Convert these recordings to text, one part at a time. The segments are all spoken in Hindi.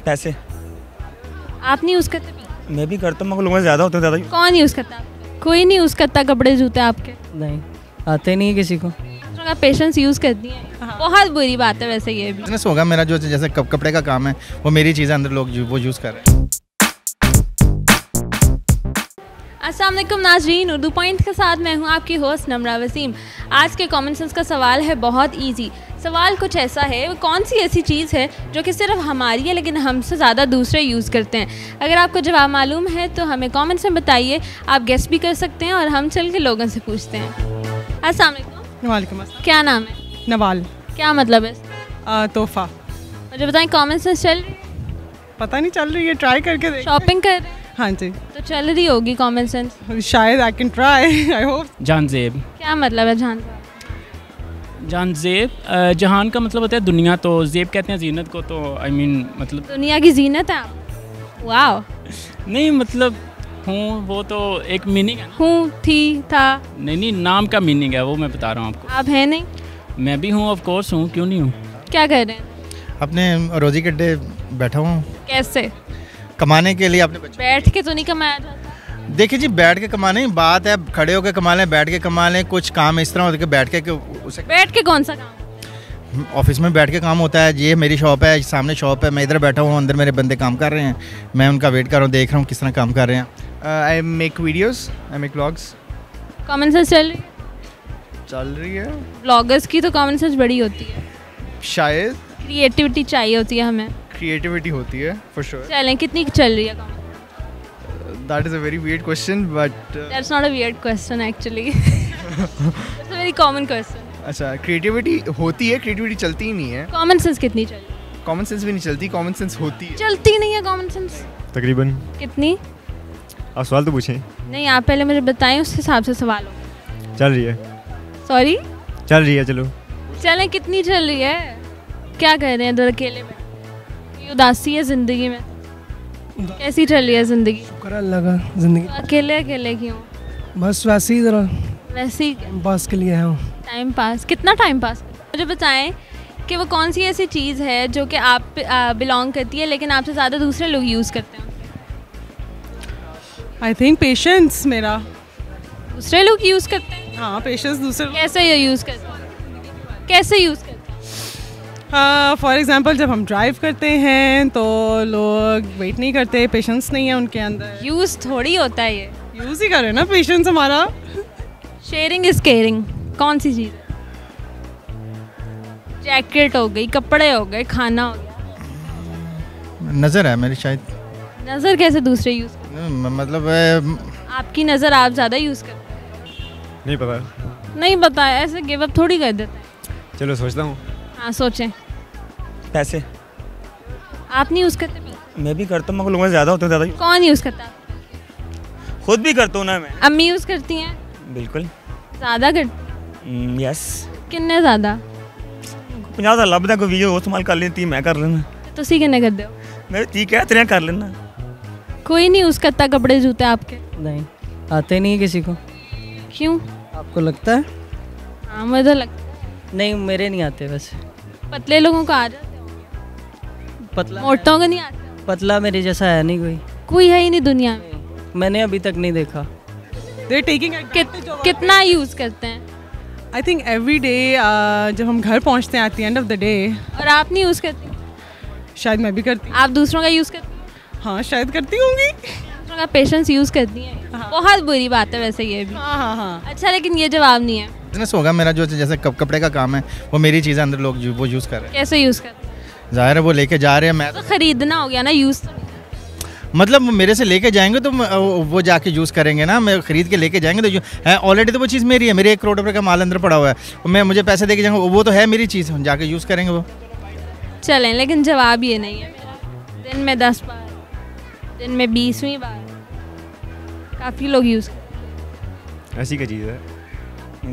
पैसे। आप नहीं यूज़ करते? मैं भी करता हूँ मगर लोगों से ज़्यादा होते हैं ज़्यादा। कौन यूज़ करता है? कोई नहीं यूज़ करता कपड़े जूते आपके? नहीं, आते नहीं किसी को। दूसरों का पेशेंस यूज़ करती हैं, बहुत बुरी बात है वैसे ये भी। बिजनेस होगा मेरा, जो जैसे कपड़े का काम है वो मेरी चीज़ें अंदर लोग वो यूज़ कर रहे हैं। अस्सलाम वालेकुम नाज़रीन, उर्दू पॉइंट के साथ मैं हूँ आपकी होस्ट नम्रा वसीम। आज के कॉमन सेंस का सवाल है बहुत इजी। सवाल कुछ ऐसा है, वो कौन सी ऐसी चीज़ है जो कि सिर्फ हमारी है लेकिन हमसे ज़्यादा दूसरे यूज़ करते हैं। अगर आपको जवाब मालूम है तो हमें कमेंट्स में बताइए। आप गेस भी कर सकते हैं और हम चल के लोगों से पूछते हैं। अस्सलाम वालेकुम। वालेकुम अस्सलाम। क्या नाम है? नवाल। क्या मतलब है? तोहफा। मुझे बताएं, कॉमन सेंस चल रही है? पता नहीं चल रही है, ट्राई करके देख। शॉपिंग कर रहे हैं हाँ जी, तो चल रही होगी कॉमन सेंस। शायद I can try, I hope. Janzeb. क्या मतलब है जान? जानजेब जहान का मतलब होता है दुनिया, तो जेब कहते हैं जीनत को, तो आई मीन मतलब दुनिया की जीनत है आप? वाह। नहीं मतलब हूँ, वो तो एक मीनिंग है। हूँ, थी, था। नहीं, नाम का मीनिंग है वो मैं बता रहा हूँ आपको। आप हैं नहीं? मैं भी हूँ, ऑफ कोर्स हूँ, क्यों नहीं हूँ। क्या कर रहे हैं? अपने रोजी कट्टे बैठा हूँ कैसे? कमाने के लिए। अपने बच्चे बैठ के तो नहीं कमाया जाता। देखिए जी, बैठ के कमाने की बात है, खड़े होकर कमा लें, बैठ के कमा लें। कुछ काम इस तरह होता है कि बैठ के उसे बैठ के कौन सा काम? ऑफिस में बैठ के काम होता है। ये मेरी शॉप है, सामने शॉप है, मैं इधर बैठा हूँ, अंदर मेरे बंदे काम कर रहे हैं, मैं उनका वेट कर रहा हूँ, देख रहा हूँ किस तरह काम कर रहे हैं। I make videos, I make vlogs. Common sense चल रही है? चल रही है ब्लॉगर्स की तो कॉमन सेंस बड़ी होती है, शायद। क्रिएटिविटी चाहिए होती है हमें। क्रिएटिविटी होती है फॉर श्योर। चलें, कितनी चल रही है? That is a very weird question but that's not a weird question actually, it's a very common question. अच्छा, क्रिएटिविटी होती है, क्रिएटिविटी चलती ही नहीं है। कॉमन सेंस कितनी चल रही है? कॉमन सेंस भी नहीं चलती, कॉमन सेंस होती है। चलती नहीं है कॉमन सेंस? तकरीबन। कितनी? आप सवाल तो पूछें। नहीं, आप पहले मुझे बताएं, उस हिसाब से सवाल होगा। चल रही है। सॉरी? चल रही है, चलो। चलें, कितनी चल रही है? क्या कह रहे हैं इधर अकेले में? ये उदासी है ज़िंदगी में? कैसी चल रही है ज़िंदगी? शुक्र अल्लाह का, ज़िंदगी अकेले अकेले क्यों? बस वैसे ही ज़रा वैसे ही पास के लिए हूँ। Time pass? कितना टाइम पास? मुझे बताएं कि वो कौन सी ऐसी चीज़ है जो कि आप बिलोंग करती है लेकिन आपसे ज़्यादा दूसरे लोग यूज़ करते हैं? आई थिंक पेशेंस मेरा। दूसरे लोग यूज़ करते हैं? हाँ, पेशेंस दूसरे लोग। कैसे ये यूज़ करते हैं? कैसे यूज़ करते हैं? फॉर एग्जांपल जब हम ड्राइव करते हैं तो लोग वेट नहीं करते, पेशेंस नहीं है उनके अंदर। यूज़ थोड़ी होता है ये, यूज़ ही कर रहे हैं ना पेशेंस हमारा। शेयरिंग इज़ केयरिंग कौन सी चीज़ है? जैकेट हो गई, कपड़े हो गए, खाना हो गया। नज़र है मेरी शायद। नज़र कैसे दूसरे यूज़ करते मतलब हैं? आपकी नज़र आप ज़्यादा यूज़ करते हैं? नहीं पता। नहीं पता, ऐसे गिव अप थोड़ी कर देते हैं। चलो सोचता हूँ। हाँ, सोचें। पैसे। आप नहीं यूज़ करते? मैं भी करता हूँ मगर लोगों से ज़्यादा होते हैं ज़्यादा। कौन यूज़ करता है? खुद भी करता हूँ ना मैं। अम्मी यूज़ करती हैं? बिल्कुल। ज़्यादा करती? यस। किन्ने ज़्यादा? 50 ਲੱਭ ਦਾ ਕੋਈ ਵੀਡੀਓ ਉਹ ਇਸਤੇਮਾਲ ਕਰ ਲੈਂਦੀ मैं कर लेना। ਤੁਸੀਂ ਕਿੰਨੇ ਕਰਦੇ ਹੋ? मैं ठीक है तेरे कर लेना। कोई नहीं यूज़ करता कपड़े जूते आपके? नहीं, आते नहीं किसी को। क्यों? आपको लगता है? हाँ, मुझे लगता है। नहीं, मेरे नहीं आते वैसे। पतले लोगों को आ जाते हो, पतला मोटों को नहीं आते? पतला मेरे जैसा है नहीं कोई। कोई है ही नहीं दुनिया में। मैंने अभी तक नहीं देखा। They're taking कितना यूज़ करते हैं? आई थिंक एवरी डे जब हम घर पहुँचते हैं at the end of the day. और आप नहीं यूज़ करती? शायद मैं भी करती। आप दूसरों का यूज़ करती हैं? हाँ, शायद करती होंगी। दूसरों का पेशेंस यूज़ करती हैं? हाँ। बहुत बुरी बात है वैसे ये भी। हाँ हाँ हाँ। अच्छा, लेकिन ये जवाब नहीं है। बिजनेस होगा मेरा, जो जैसे कपड़े का काम है वो मेरी चीज़ें अंदर लोग वो यूज़ कर रहे हैं। कैसे यूज़ करते हैं? ज़ाहिर है वो लेके जा रहे हैं, मैं तो खरीदना हो गया ना, यूज़ तो नहीं। मतलब मेरे से लेके जाएंगे तो वो जाके यूज़ करेंगे ना। मैं खरीद के लेके जाएंगे तो ऑलरेडी तो वो चीज़ मेरी है, मेरे 1 करोड़ रुपए का माल अंदर पड़ा हुआ है, मैं मुझे पैसे दे के जाएंगे, वो तो है मेरी चीज़, जाके यूज़ करेंगे वो। चलें, लेकिन जवाब ये नहीं है मेरा। दिन में 10 बार, दिन में 20वीं बार, काफ़ी लोग यूज़ करते ऐसी क्या चीज़ है?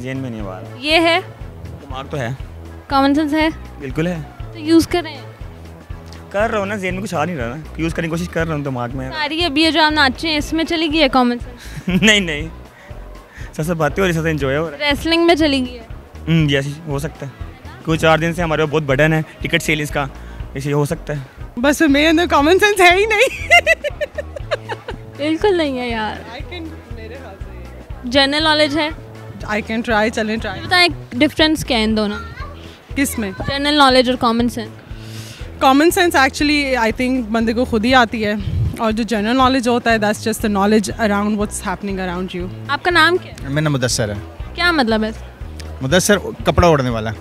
जेन में नहीं आ रहा। हैं। ये है, दिमाग तो है। कॉमन सेंस है बिल्कुल है। तो यूज़ करें। कर रहा हूँ ना, जेन में कुछ आ नहीं रहा ना, यूज़ करने की कोशिश कर रहा हूँ दिमाग में। सारी अभी ये जो आप नाचे हैं इसमें चली गई है कॉमन सेंस? नहीं सबसे बातें हो रही, सबसे एंजॉय हो रहा रेसलिंग में चली गई है? है। यस, हो सकता है। कुछ 4 दिन से हमारे बहुत बर्डन है टिकट सेलिंग्स का, इसे हो सकता है। बस मेरे अंदर कॉमन सेंस है ही नहीं। बिल्कुल नहीं है यार। जनरल नॉलेज है। आई कैन ट्राई, चलें ट्राई। बताएं डिफरेंस क्या है इन दोनों? किस में? जनरल नॉलेज और common sense. Common sense actually I think बंदे को खुद ही आती है, और जो जनरल नॉलेज होता है that's just the knowledge around what's happening around you. आपका नाम क्या है? मेरा नाम मुदस्सर है। क्या मतलब है? मुदस्सर कपड़ा ओढ़ने वाला।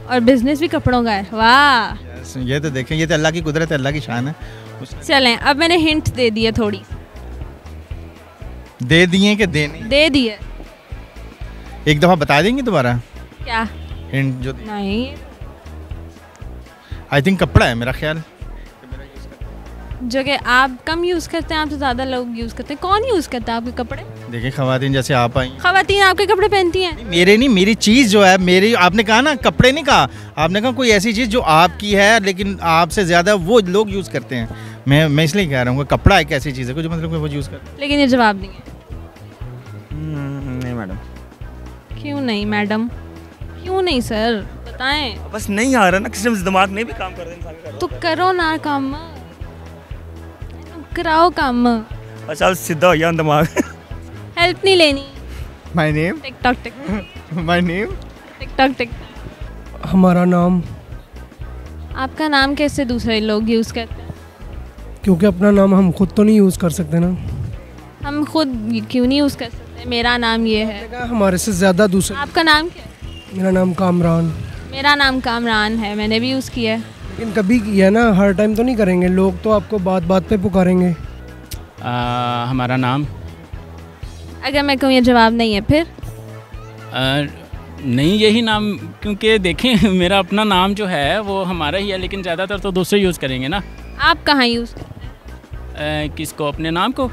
और बिजनेस भी कपड़ों का है, वाह। ये तो देखें, ये तो अल्लाह की कुदरत है, अल्लाह की शान है। चलें, अब मैंने हिंट दे दी है थोड़ी। दे दिए कि देने? दे दी है। एक दफ़ा बता देंगे दोबारा क्या? हिंट जो नहीं, आई थिंक कपड़ा है मेरा ख्याल। जो कि आप कम यूज़ करते हैं, आपसे ज़्यादा लोग यूज़ करते हैं। कौन यूज़ करता है आपके कपड़े? देखिए खवातीन जैसे आप आई, खवातीन आपके कपड़े पहनती हैं? मेरे नहीं, मेरी चीज़ जो है मेरी, आपने कहा ना कपड़े नहीं कहा, आपने कहा कोई ऐसी चीज़ जो आपकी है लेकिन आपसे ज़्यादा वो लोग यूज़ करते हैं। मैं इसलिए कह रहा हूँ कि कपड़ा एक ऐसी चीज़ है जो मतलब वो यूज़ करते हैं। लेकिन ये जवाब नहीं है। नहीं मैडम। क्यों नहीं मैडम? क्यों नहीं सर, बताएं। बस नहीं आ रहा ना, किसी में दिमाग नहीं भी काम कर रहे इंसान का। तो करो ना काम, कराओ काम। अच्छा सीधा हो गया दिमाग। हेल्प नहीं लेनी। My name, tick tock tick my name, tick tock tick. हमारा नाम, आपका नाम कैसे दूसरे लोग यूज़ करते हैं? क्योंकि अपना नाम हम खुद तो नहीं यूज़ कर सकते ना। हम खुद क्यों नहीं यूज़ कर सकते? मेरा नाम ये है। हमारे से ज़्यादा दूसरे। आपका नाम क्या है? मेरा नाम कामरान। मेरा नाम कामरान है, मैंने भी यूज़ किया है। लेकिन कभी किया ना, हर टाइम तो नहीं करेंगे, लोग तो आपको बात बात पे पुकारेंगे। हमारा नाम, अगर मैं कहूँ ये जवाब नहीं है फिर? नहीं यही नाम, क्योंकि देखें मेरा अपना नाम जो है वो हमारा ही है, लेकिन ज़्यादातर तो दूसरे यूज़ करेंगे ना। आप कहाँ यूज़ करते हैं? किसको? अपने नाम को?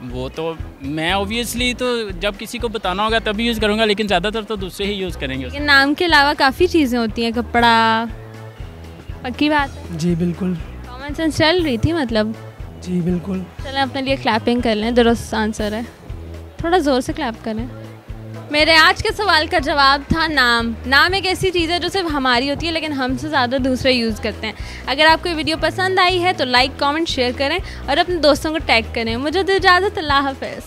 वो तो मैं ऑब्वियसली तो जब किसी को बताना होगा तभी यूज़ करूँगा, लेकिन ज़्यादातर तो दूसरे ही यूज़ करेंगे। लेकिन नाम के अलावा काफ़ी चीज़ें होती हैं, कपड़ा। पक्की बात है? जी बिल्कुल। कॉमन सेंस चल रही थी मतलब। जी बिल्कुल। चलें अपने लिए क्लैपिंग कर लें, दुरुस्त आंसर है। थोड़ा ज़ोर से क्लैप करें। मेरे आज के सवाल का जवाब था नाम। नाम एक ऐसी चीज़ है जो सिर्फ हमारी होती है, लेकिन हमसे ज़्यादा दूसरे यूज़ करते हैं। अगर आपको ये वीडियो पसंद आई है तो लाइक, कमेंट, शेयर करें और अपने दोस्तों को टैग करें। मुझे दो इजाज़त, अल्लाह हाफ़िज़।